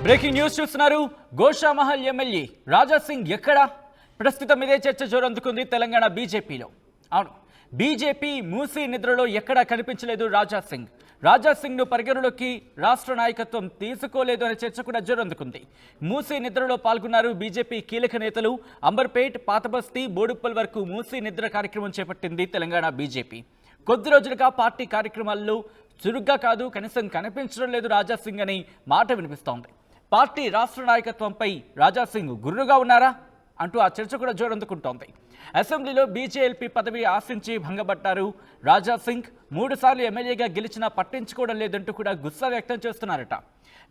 Breaking news చూస్తున్నారు. Goshamahal MLA Raja Singh ఎక్కడా? ప్రస్తుతం ఇదే చర్చ జోరందుకుంది తెలంగాణ బీజేపీలో. అవును, బీజేపీ మూసీ నిద్రలో ఎక్కడా కనిపించలేదు రాజా సింగ్. రాజా సింగ్ను పరిగణలోకి రాష్ట్ర నాయకత్వం తీసుకోలేదు అనే చర్చ కూడా జోరందుకుంది. మూసీ నిద్రలో పాల్గొన్నారు బీజేపీ కీలక నేతలు. అంబర్పేట్, పాతబస్తీ, బోడుప్పల్ వరకు మూసీ నిద్ర కార్యక్రమం చేపట్టింది తెలంగాణ బీజేపీ. కొద్ది రోజులుగా పార్టీ కార్యక్రమాల్లో చురుగ్గా కాదు, కనీసం కనిపించడం లేదు రాజా సింగ్ అని మాట వినిపిస్తోంది. పార్టీ రాష్ట్ర నాయకత్వంపై రాజా సింగ్ గుర్రుగా ఉన్నారా అంటూ ఆ చర్చ కూడా జోరందుకుంటోంది. అసెంబ్లీలో బీజేఎల్పీ పదవి ఆశించి భంగపడ్డారు రాజా సింగ్. 3 సార్లు ఎమ్మెల్యేగా గెలిచినా పట్టించుకోవడం లేదంటూ కూడా గుస్సా వ్యక్తం చేస్తున్నారట.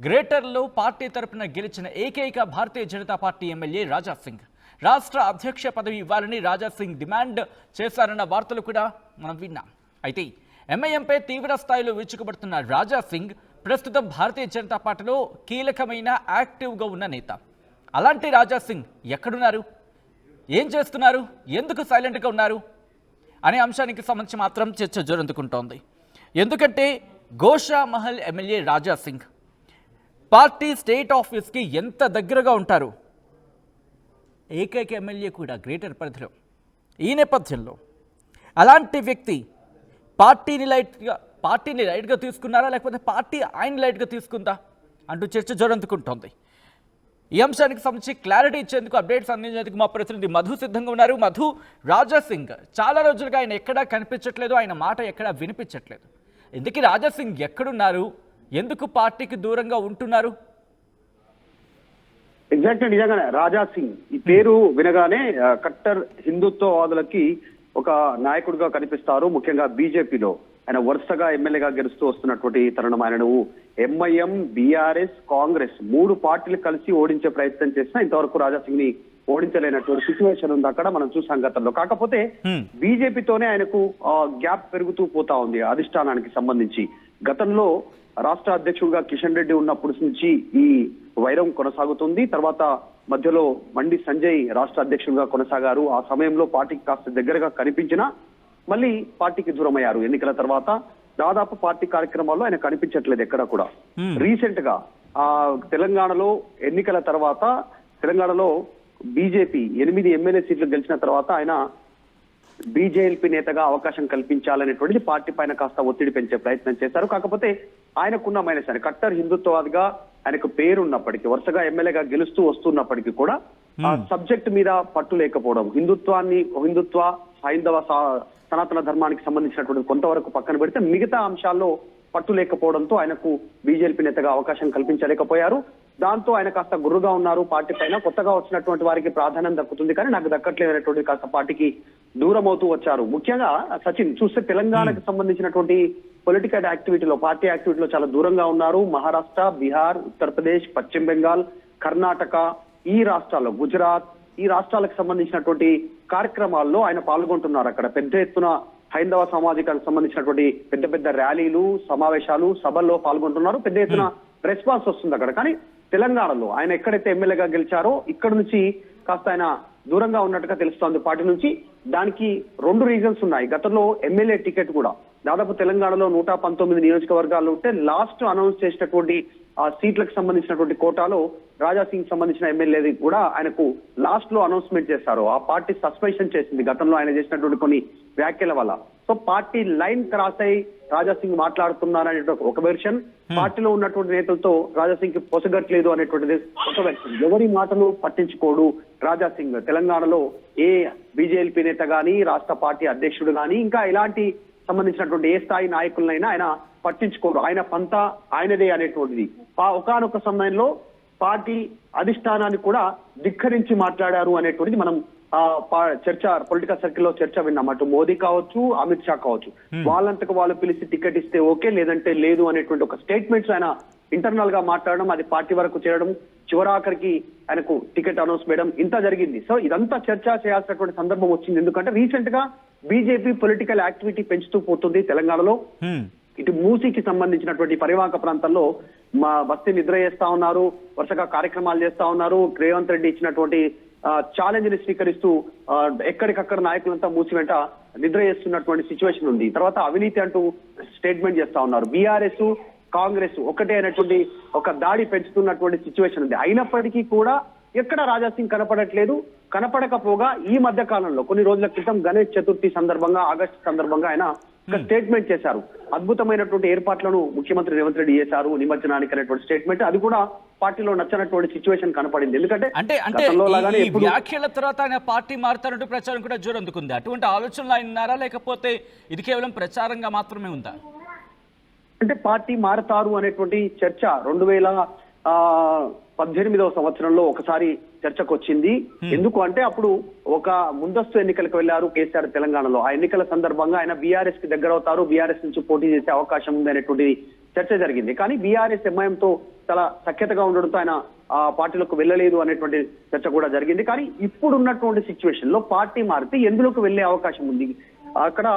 గ్రేటర్లో పార్టీ తరపున గెలిచిన ఏకైక భారతీయ జనతా పార్టీ ఎమ్మెల్యే రాజా సింగ్. రాష్ట్ర అధ్యక్ష పదవి ఇవ్వాలని రాజా సింగ్ డిమాండ్ చేశారన్న వార్తలు కూడా మనం విన్నాం. అయితే ఎంఐఎంపై తీవ్ర స్థాయిలో విరుచుకుపడుతున్న రాజా సింగ్ ప్రస్తుతం భారతీయ జనతా పార్టీలో కీలకమైన యాక్టివ్గా ఉన్న నేత. అలాంటి రాజా సింగ్ ఎక్కడున్నారు, ఏం చేస్తున్నారు, ఎందుకు సైలెంట్గా ఉన్నారు అనే అంశానికి సంబంధించి మాత్రం చర్చ జోరందుకుంటోంది. ఎందుకంటే Goshamahal MLA Raja Singh party state ఆఫీస్కి ఎంత దగ్గరగా ఉంటారు, ఏకైక ఎమ్మెల్యే కూడా గ్రేటర్ పరిధిలో. ఈ నేపథ్యంలో అలాంటి వ్యక్తి పార్టీని లైట్గా తీసుకున్నారా, లేకపోతే పార్టీ ఆయన లైట్గా తీసుకుందా అంటూ చర్చ జోరందుకుంటోంది. ఈ అంశానికి సంబంధించి క్లారిటీ ఇచ్చేందుకు, అప్డేట్స్ అందించేందుకు మా ప్రతినిధి మధు సిద్ధంగా ఉన్నారు. మధు, రాజా సింగ్ చాలా రోజులుగా ఆయన ఎక్కడా కనిపించట్లేదు, ఆయన మాట ఎక్కడా వినిపించట్లేదు. ఇందుకే రాజా సింగ్ ఎక్కడున్నారు, ఎందుకు పార్టీకి దూరంగా ఉంటున్నారు? ఎగ్జాక్ట్లీ, నిజంగానే రాజా సింగ్ ఈ పేరు వినగానే కట్టర్ హిందుత్వవాదులకి ఒక నాయకుడిగా కనిపిస్తారు. ముఖ్యంగా బీజేపీలో ఆయన వరుసగా ఎమ్మెల్యేగా గెలుస్తూ వస్తున్నటువంటి తరుణం. ఆయనను ఎంఐఎం, బీఆర్ఎస్, కాంగ్రెస్ 3 పార్టీలు కలిసి ఓడించే ప్రయత్నం చేసినా ఇంతవరకు రాజా సింగ్ ని ఓడించలేనటువంటి సిచ్యువేషన్ ఉంది అక్కడ, మనం చూసాం గతంలో. కాకపోతే బీజేపీతోనే ఆయనకు గ్యాప్ పెరుగుతూ పోతా ఉంది అధిష్టానానికి సంబంధించి. గతంలో రాష్ట్ర అధ్యక్షుడిగా కిషన్ రెడ్డి ఉన్నప్పటి నుంచి ఈ వైరం కొనసాగుతుంది. తర్వాత మధ్యలో మండి సంజయ్ రాష్ట్ర అధ్యక్షుడిగా కొనసాగారు. ఆ సమయంలో పార్టీకి కాస్త దగ్గరగా కనిపించినా మళ్ళీ పార్టీకి దూరమయ్యారు. ఎన్నికల తర్వాత దాదాపు పార్టీ కార్యక్రమాల్లో ఆయన కనిపించట్లేదు ఎక్కడ కూడా. రీసెంట్ గా తెలంగాణలో ఎన్నికల తర్వాత తెలంగాణలో బీజేపీ 8 ఎమ్మెల్యే సీట్లు గెలిచిన తర్వాత ఆయన బీజేఎల్పీ నేతగా అవకాశం కల్పించాలనేటువంటిది పార్టీ పైన కాస్త ఒత్తిడి పెంచే ప్రయత్నం చేశారు. కాకపోతే ఆయనకున్న మైనస్, ఆయన కట్టర్ హిందుత్వవాదిగా ఆయనకు పేరున్నప్పటికీ, వరుసగా ఎమ్మెల్యేగా గెలుస్తూ వస్తున్నప్పటికీ కూడా ఆ సబ్జెక్ట్ మీద పట్టు లేకపోవడం, హిందుత్వ హైందవ సనాతన ధర్మానికి సంబంధించినటువంటి కొంతవరకు పక్కన పెడితే మిగతా అంశాల్లో పట్టు లేకపోవడంతో ఆయనకు బీజేపీ నేతగా అవకాశం కల్పించలేకపోయారు. దాంతో ఆయన కాస్త గుర్రుగా ఉన్నారు పార్టీ పైన. కొత్తగా వచ్చినటువంటి వారికి ప్రాధాన్యం దక్కుతుంది కానీ నాకు దక్కట్లేదు అనేటువంటి కాస్త పార్టీకి దూరం అవుతూ వచ్చారు. ముఖ్యంగా సచిన్ చూస్తే తెలంగాణకు సంబంధించినటువంటి పొలిటికల్ యాక్టివిటీలో, పార్టీ యాక్టివిటీలో చాలా దూరంగా ఉన్నారు. మహారాష్ట్ర, బీహార్, ఉత్తరప్రదేశ్, పశ్చిమ బెంగాల్, కర్ణాటక, ఈ రాష్ట్రాల్లో, గుజరాత్, ఈ రాష్ట్రాలకు సంబంధించినటువంటి కార్యక్రమాల్లో ఆయన పాల్గొంటున్నారు. అక్కడ పెద్ద ఎత్తున హైందవ సామాజికానికి సంబంధించినటువంటి పెద్ద పెద్ద ర్యాలీలు, సమావేశాలు, సభల్లో పాల్గొంటున్నారు. పెద్ద ఎత్తున రెస్పాన్స్ వస్తుంది అక్కడ. కానీ తెలంగాణలో ఆయన ఎక్కడైతే ఎమ్మెల్యేగా గెలిచారో ఇక్కడ నుంచి కాస్త ఆయన దూరంగా ఉన్నట్టుగా తెలుస్తోంది పార్టీ నుంచి. దానికి 2 రీజన్స్ ఉన్నాయి. గతంలో ఎమ్మెల్యే టికెట్ కూడా దాదాపు తెలంగాణలో 119 నియోజకవర్గాల్లో ఉంటే లాస్ట్ అనౌన్స్ చేసినటువంటి ఆ సీట్లకు సంబంధించినటువంటి కోటాలో రాజా సింగ్ సంబంధించిన ఎమ్మెల్యేది కూడా ఆయనకు లాస్ట్ లో అనౌన్స్మెంట్ చేశారు. ఆ పార్టీ సస్పెన్షన్ చేసింది గతంలో ఆయన చేసినటువంటి కొన్ని వ్యాఖ్యల వల్ల. సో పార్టీ లైన్ క్రాస్ అయి రాజా సింగ్ మాట్లాడుతున్నారనే ఒక వెర్షన్, పార్టీలో ఉన్నటువంటి నేతలతో రాజా సింగ్ కి పొసగట్లేదు అనేటువంటిది ఒక వెర్షన్. ఎవరి మాటలు పట్టించుకోడు రాజా సింగ్. తెలంగాణలో ఏ బీజేపీ నేత గాని, రాష్ట్ర పార్టీ అధ్యక్షుడు గాని, ఇంకా ఇలాంటి సంబంధించినటువంటి ఏ స్థాయి నాయకులనైనా ఆయన పట్టించుకోరు. ఆయన పంత ఆయనదే అనేటువంటిది. ఒకానొక సమయంలో పార్టీ అధిష్టానాన్ని కూడా ధిక్కరించి మాట్లాడారు అనేటువంటిది మనం చర్చ, పొలిటికల్ సర్కిల్లో చర్చ విన్నాం. అటు మోదీ కావచ్చు, అమిత్ షా కావచ్చు, వాళ్ళంతకు వాళ్ళు పిలిచి టికెట్ ఇస్తే ఓకే, లేదంటే లేదు అనేటువంటి ఒక స్టేట్మెంట్స్ ఆయన ఇంటర్నల్ గా మాట్లాడడం, అది పార్టీ వరకు చేరడం, చివరాఖరికి ఆయనకు టికెట్ అనౌన్స్ చేయడం, ఇంత జరిగింది. సో ఇదంతా చర్చ చేయాల్సినటువంటి సందర్భం వచ్చింది. ఎందుకంటే రీసెంట్ గా బీజేపీ పొలిటికల్ యాక్టివిటీ పెంచుతూ పోతుంది తెలంగాణలో. ఇటు మూసీకి సంబంధించినటువంటి పరివాహక ప్రాంతాల్లో బస్తీ నిద్ర చేస్తా ఉన్నారు, వరుసగా కార్యక్రమాలు చేస్తా ఉన్నారు. రేవంత్ రెడ్డి ఇచ్చినటువంటి ఛాలెంజ్ ని స్వీకరిస్తూ ఎక్కడికక్కడ నాయకులంతా మూసి వెంట నిద్ర చేస్తున్నటువంటి సిచ్యువేషన్ ఉంది. తర్వాత అవినీతి అంటూ స్టేట్మెంట్ చేస్తా ఉన్నారు. బీఆర్ఎస్ కాంగ్రెస్ ఒకటే అనేటువంటి ఒక దాడి పెంచుతున్నటువంటి సిచ్యువేషన్ ఉంది. అయినప్పటికీ కూడా ఎక్కడ రాజా సింగ్ కనపడట్లేదు. కనపడకపోగా ఈ మధ్య కాలంలో కొన్ని రోజుల క్రితం గణేష్ చతుర్థి సందర్భంగా, ఆగస్టు సందర్భంగా ఆయన ఒక స్టేట్మెంట్ చేశారు. అద్భుతమైనటువంటి ఏర్పాట్లను ముఖ్యమంత్రి రేవంత్ రెడ్డి చేశారు నిమజ్జనానికి అనేటువంటి స్టేట్మెంట్. అది కూడా పార్టీలో నచ్చనటువంటి సిచ్యువేషన్ కనపడింది. ఎందుకంటే గతంలో లాగానే ఈ వ్యాఖ్యల తర్వాత ఆయన పార్టీ మారుతారంటూ ప్రచారం కూడా జోరందుకుంది. అటువంటి ఆలోచనలు ఆయన ఉన్నారా, లేకపోతే ఇది కేవలం ప్రచారంగా మాత్రమే ఉందా? అంటే పార్టీ మారతారు అనేటువంటి చర్చ 2018వ సంవత్సరంలో ఒకసారి చర్చకు వచ్చింది. ఎందుకు అంటే అప్పుడు ఒక ముందస్తు ఎన్నికలకు వెళ్లారు కేసీఆర్ తెలంగాణలో. ఆ ఎన్నికల సందర్భంగా ఆయన బీఆర్ఎస్ కి దగ్గర అవుతారు, బీఆర్ఎస్ నుంచి పోటీ చేసే అవకాశం ఉంది అనేటువంటి చర్చ జరిగింది. కానీ బీఆర్ఎస్ ఎంఐఎంతో చాలా సఖ్యతగా ఉండడంతో ఆయన ఆ పార్టీలకు వెళ్ళలేదు అనేటువంటి చర్చ కూడా జరిగింది. కానీ ఇప్పుడున్నటువంటి సిచ్యువేషన్ లో పార్టీ మారితే ఎందులోకి వెళ్లే అవకాశం ఉంది? అక్కడ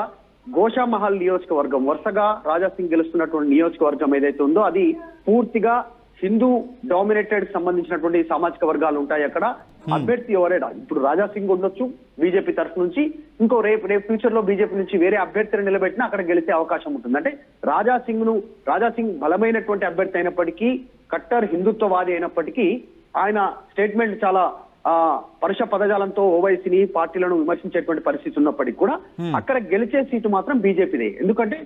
గోషామహల్ నియోజకవర్గం, వరుసగా రాజా సింగ్ గెలుస్తున్నటువంటి నియోజకవర్గం ఏదైతే ఉందో అది పూర్తిగా హిందూ డామినేటెడ్ సంబంధించినటువంటి సామాజిక వర్గాలు ఉంటాయి. అక్కడ అభ్యర్థి ఎవరైనా ఇప్పుడు రాజా సింగ్ ఉండొచ్చు బీజేపీ తరఫు నుంచి, ఇంకో రేపు ఫ్యూచర్ లో బీజేపీ నుంచి వేరే అభ్యర్థిని నిలబెట్టినా అక్కడ గెలిచే అవకాశం ఉంటుంది. అంటే రాజా సింగ్ బలమైనటువంటి అభ్యర్థి అయినప్పటికీ, కట్టర్ హిందుత్వవాది అయినప్పటికీ ఆయన స్టేట్మెంట్ చాలా పరుష పదజాలంతో ఓవైసీని పార్టీలను విమర్శించేటువంటి పరిస్థితి ఉన్నప్పటికీ కూడా అక్కడ గెలిచే సీటు మాత్రం బీజేపీదే. ఎందుకంటే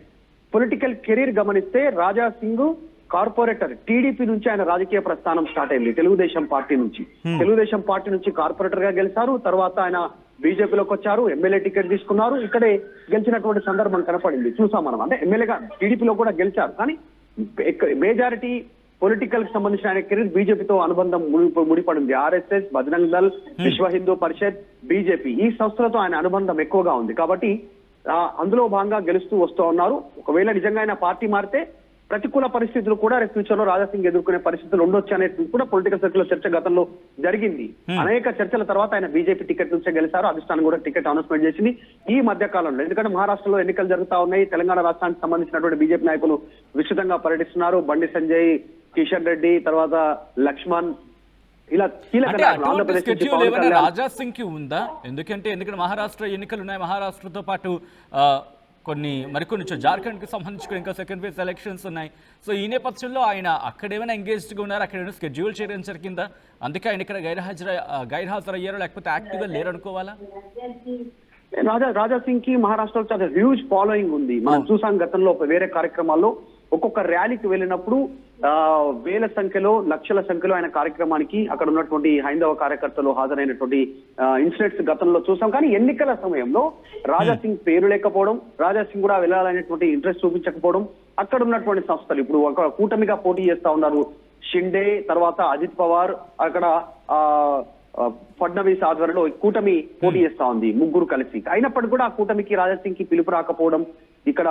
పొలిటికల్ కెరీర్ గమనిస్తే రాజా సింగ్ కార్పొరేటర్ టీడీపీ నుంచి ఆయన రాజకీయ ప్రస్థానం స్టార్ట్ అయింది. తెలుగుదేశం పార్టీ నుంచి కార్పొరేటర్ గా గెలిచారు. తర్వాత ఆయన బీజేపీలోకి వచ్చారు, ఎమ్మెల్యే టికెట్ తీసుకున్నారు. ఇక్కడే గెలిచినటువంటి సందర్భం కనపడింది, చూసాం మనం. అంటే ఎమ్మెల్యేగా టీడీపీలో కూడా గెలిచారు. కానీ మెజారిటీ పొలిటికల్ కి సంబంధించిన ఆయన కెరీర్ బీజేపీతో అనుబంధం ముడిపడింది. ఆర్ఎస్ఎస్, బజరంగ్ దళ్, విశ్వ హిందూ పరిషత్, బీజేపీ ఈ సంస్థలతో ఆయన అనుబంధం ఎక్కువగా ఉంది. కాబట్టి అందులో భాగంగా గెలుస్తూ వస్తూ ఉన్నారు. ఒకవేళ నిజంగా ఆయన పార్టీ మారితే ప్రతికూల పరిస్థితులు కూడా రేపు ఫ్యూచర్ లో రాజా సింగ్ ఎదుర్కొనే పరిస్థితులు ఉండొచ్చు అనేది కూడా పొలిటికల్ సర్కిల్ లో చర్చ గతంలో జరిగింది. అనేక చర్చల తర్వాత ఆయన బీజేపీ టికెట్ నుంచే గెలిచారు. అధిష్టానం కూడా టికెట్ అనౌన్స్మెంట్ చేసింది ఈ మధ్య కాలంలో. ఎందుకంటే మహారాష్ట్రలో ఎన్నికలు జరుగుతా ఉన్నాయి. తెలంగాణ రాష్ట్రానికి సంబంధించినటువంటి బీజేపీ నాయకులు విస్తృతంగా పర్యటిస్తున్నారు. బండి సంజయ్, కిషన్ రెడ్డి, తర్వాత లక్ష్మణ్, ఇలా కీలక రాజా సింగ్ కి ఉందా? ఎందుకంటే మహారాష్ట్ర ఎన్నికలు ఉన్నాయి. మహారాష్ట్రతో పాటు మరికొన్ని జార్ఖండ్ కి సంబంధించి ఇంకా సెకండ్ ఫేజ్ ఎలక్షన్స్ ఉన్నాయి. సో ఈ నేపథ్యంలో ఆయన అక్కడేమైనా ఎంగేజ్డ్గా ఉన్నారు, అక్కడేమైనా స్కెడ్యూల్ చేయడం జరిగిందా? అందుకే ఆయన ఇక్కడ గైర్హాజరయ్యారో, లేకపోతే యాక్టివ్గా లేరనుకోవాలా? రాజా సింగ్ కి మహారాష్ట్రలో చాలా హ్యూజ్ ఫాలోయింగ్ ఉంది. మనం చూసాం గతంలో వేరే కార్యక్రమాల్లో ఒక్కొక్క ర్యాలీకి వెళ్ళినప్పుడు వేల సంఖ్యలో, లక్షల సంఖ్యలో ఆయన కార్యక్రమానికి అక్కడ ఉన్నటువంటి హైందవ కార్యకర్తలు హాజరైనటువంటి ఇన్సిడెంట్స్ గతంలో చూసాం. కానీ ఎన్నికల సమయంలో రాజా సింగ్ పేరు లేకపోవడం, రాజా సింగ్ కూడా వెళ్ళాలనేటువంటి ఇంట్రెస్ట్ చూపించకపోవడం, అక్కడ ఉన్నటువంటి సంస్థలు ఇప్పుడు ఒక కూటమిగా పోటీ చేస్తా ఉన్నారు. షిండే, తర్వాత అజిత్ పవార్, అక్కడ ఫడ్నవీస్ ఆధ్వర్యంలో కూటమి పోటీ చేస్తా ఉంది, ముగ్గురు కలిసి. అయినప్పటికీ కూడా ఆ కూటమికి రాజా సింగ్ కి పిలుపు రాకపోవడం, ఇక్కడ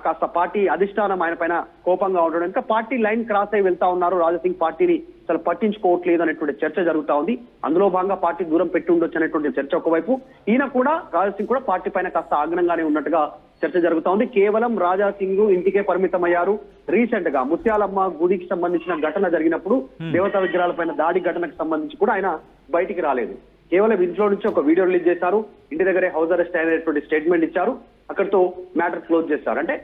కాస్త పార్టీ అధిష్టానం ఆయన పైన కోపంగా ఉండడం, ఇంకా పార్టీ లైన్ క్రాస్ అయి వెళ్తా ఉన్నారు. రాజా సింగ్ పార్టీని అసలు పట్టించుకోవట్లేదు అనేటువంటి చర్చ జరుగుతా ఉంది. అందులో భాగంగా పార్టీ దూరం పెట్టి ఉండొచ్చు అనేటువంటి చర్చ ఒకవైపు. ఈయన కూడా రాజా సింగ్ కూడా పార్టీ పైన కాస్త ఆగ్రహంగానే ఉన్నట్టుగా చర్చ జరుగుతా ఉంది. కేవలం రాజా సింగ్ ఇంటికే పరిమితం అయ్యారు. రీసెంట్ గా ముత్యాలమ్మ గుడికి సంబంధించిన ఘటన జరిగినప్పుడు దేవతా విగ్రహాల పైన దాడి ఘటనకు సంబంధించి కూడా ఆయన బయటికి రాలేదు. కేవలం ఇంట్లో నుంచి ఒక వీడియో రిలీజ్ చేశారు. ఇంటి దగ్గరే హౌస్ అరెస్ట్ అయినటువంటి స్టేట్మెంట్ ఇచ్చారు. అక్కడితో మ్యాటర్ క్లోజ్ చేశారు. అంటే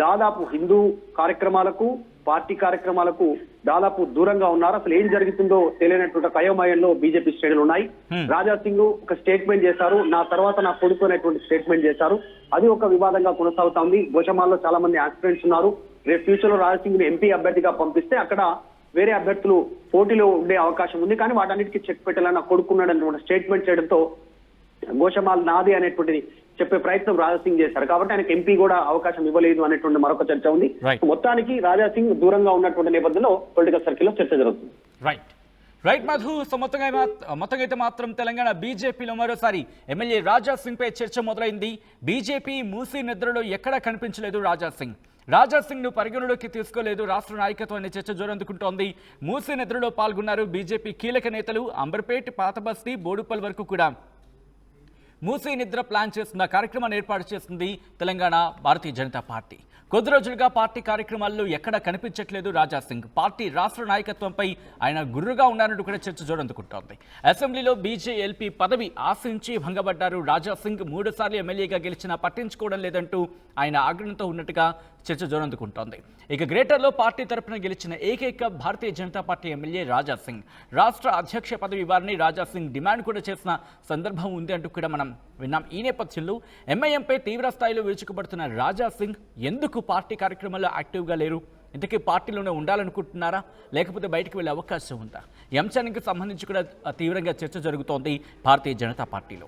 దాదాపు హిందూ కార్యక్రమాలకు, పార్టీ కార్యక్రమాలకు దాదాపు దూరంగా ఉన్నారు. అసలు ఏం జరుగుతుందో తెలియనటువంటి అయోమయంలో బీజేపీ శ్రేణులు ఉన్నాయి. రాజా సింగ్ ఒక స్టేట్మెంట్ చేశారు, నా తర్వాత నా కొడుకు అనేటువంటి స్టేట్మెంట్ చేశారు. అది ఒక వివాదంగా కొనసాగుతా ఉంది. గోషమాల్లో చాలా మంది ఆస్పిరెంట్స్ ఉన్నారు. రేపు ఫ్యూచర్ లో రాజా సింగ్ ని ఎంపీ అభ్యర్థిగా పంపిస్తే అక్కడ వేరే అభ్యర్థులు పోటీలో ఉండే అవకాశం ఉంది. కానీ వాటన్నిటికీ చెక్ పెట్టాలని కొడుకున్నాడనేటువంటి స్టేట్మెంట్ చేయడంతో గోషమాల్ నాది అనేటువంటి చెప్పే ప్రయత్నం రాజా సింగ్ చేశారు. కాబట్టి ఆయనకు ఎంపీ కూడా అవకాశం ఇవ్వలేదు అనేటువంటి మరొక చర్చ ఉంది. మొత్తానికి రాజా సింగ్ దూరంగా ఉన్నటువంటి నేపథ్యంలో పొలిటికల్ సర్కిల్ లో చర్చ జరుగుతుంది. రైట్ మధు. సో మొత్తంగా అయితే మాత్రం తెలంగాణ బీజేపీలో మరోసారి ఎమ్మెల్యే రాజా సింగ్ పై చర్చ మొదలైంది. బీజేపీ మూసీ నిద్రలో ఎక్కడా కనిపించలేదు రాజా సింగ్. రాజా సింగ్ ను పరిగణలోకి తీసుకోలేదు రాష్ట్ర నాయకత్వం అనే చర్చ జోరందుకుంటోంది. మూసీ నిద్రలో పాల్గొన్నారు బీజేపీ కీలక నేతలు. అంబర్పేట్, పాతబస్తీ, బోడుపల్ వరకు కూడా మూసీ నిద్ర ప్లాన్ చేస్తున్న కార్యక్రమాన్ని ఏర్పాటు చేస్తుంది తెలంగాణ భారతీయ జనతా పార్టీ. కొద్ది రోజులుగా పార్టీ కార్యక్రమాల్లో ఎక్కడా కనిపించట్లేదు రాజా సింగ్. పార్టీ రాష్ట్ర నాయకత్వంపై ఆయన గుర్రుగా ఉన్నారంటూ కూడా చర్చ జోరందుకుంటోంది. అసెంబ్లీలో బీజేఎల్పీ పదవి ఆశించి భంగపడ్డారు రాజా సింగ్. 3 సార్లు ఎమ్మెల్యేగా గెలిచినా పట్టించుకోవడం లేదంటూ ఆయన ఆగ్రహంతో ఉన్నట్టుగా చర్చ జోరందుకుంటోంది. ఇక గ్రేటర్లో పార్టీ తరపున గెలిచిన ఏకైక భారతీయ జనతా పార్టీ ఎమ్మెల్యే రాజా సింగ్. రాష్ట్ర అధ్యక్ష పదవి ఇవ్వాలని రాజా సింగ్ డిమాండ్ కూడా చేసిన సందర్భం ఉంది అంటూ కూడా మనం విన్నాం. ఈ నేపథ్యంలో ఎంఐఎంపై తీవ్ర స్థాయిలో విరుచుకుపడుతున్న రాజా సింగ్ ఎందుకు పార్టీ కార్యక్రమాల్లో యాక్టివ్గా లేరు? ఇంతకీ పార్టీలోనే ఉండాలనుకుంటున్నారా, లేకపోతే బయటకు వెళ్ళే అవకాశం ఉందా? ఈ అంశానికి సంబంధించి కూడా తీవ్రంగా చర్చ జరుగుతోంది భారతీయ జనతా పార్టీలో.